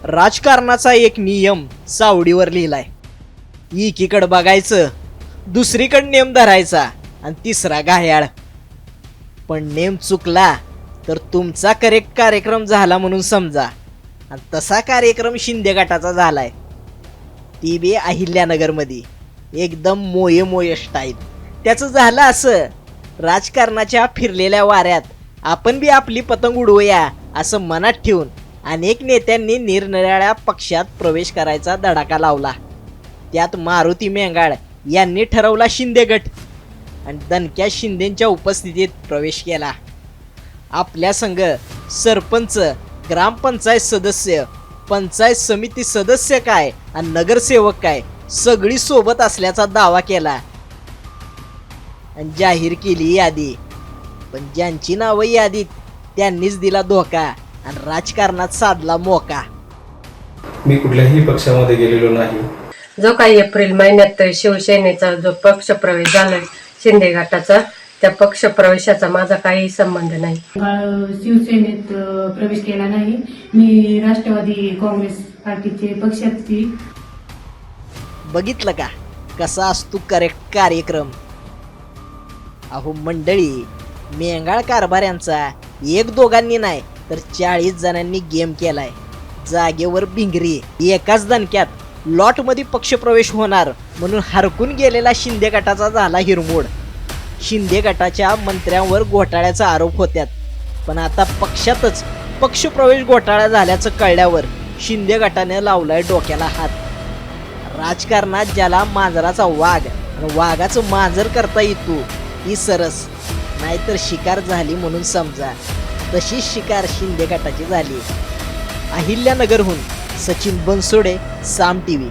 राजकारणाचा एक नियम सावडीवर लिहिलाय. एकीकडे बघायचं, दुसरीकडे नेम धरायचा आणि तिसरा घायाळ. पण नेम चुकला तर तुमचा करेक्ट कार्यक्रम झाला म्हणून समजा. आणि तसा कार्यक्रम शिंदे गटाचा झालाय, ती बी अहिल्यानगरमध्ये एकदम मोये मोये स्टाईल. त्याचं झालं असं, राजकारणाच्या फिरलेल्या वाऱ्यात आपण बी आपली पतंग उडवूया असं मनात ठेवून अनेक नेत्यांनी निरनिराळ्या पक्षात प्रवेश करायचा धडाका लावला. त्यात मारुती मेंगाळ यांनी ठरवला शिंदे गट आणि दणक्या शिंदेच्या उपस्थितीत प्रवेश केला. आपल्या संघ सरपंच, ग्रामपंचायत सदस्य, पंचायत समिती सदस्य काय आणि नगरसेवक काय सगळी सोबत असल्याचा दावा केला आणि जाहीर केली यादी. पण ज्यांची नावं यादीत त्यांनीच दिला धोका आणि राजकारणात साधला मोका. मी कुठल्याही पक्षामध्ये गेलेलो नाही. जो काही एप्रिल महिन्यात शिवसेनेचा जो पक्षप्रवेश झाला शिंदे गटाचा, त्या पक्षप्रवेशाचा माझा काही संबंध नाही. शिवसेनेत प्रवेश केला नाही. मी राष्ट्रवादी काँग्रेस पार्टीचे पक्षाची. बघितलं का कसा असतो करेक्ट कार्यक्रम. अहो मंडळी, मेंगाळ कारभाऱ्यांचा एक दोघांनी नाही तर 40 जणांनी गेम केलाय. जागेवर भिंगरी. एकाच दणक्यात लॉटमध्ये पक्षप्रवेश होणार म्हणून हरकून गेलेला शिंदे गटाचा झाला हिरमोड. शिंदे गटाच्या मंत्र्यांवर घोटाळ्याचा आरोप होत्यात, पण आता पक्षातच पक्षप्रवेश घोटाळा झाल्याचं कळल्यावर शिंदे गटाने लावलाय डोक्याला हात. राजकारणात ज्याला मांजराचा वाघ आणि वाघाचं मांजर करता येतो ही सरस, नाहीतर शिकार झाली म्हणून समजा. तशीच शिकार शिंदे गटाची झाली. अहिल्यानगरहून सचिन बनसोडे, साम टीव्ही.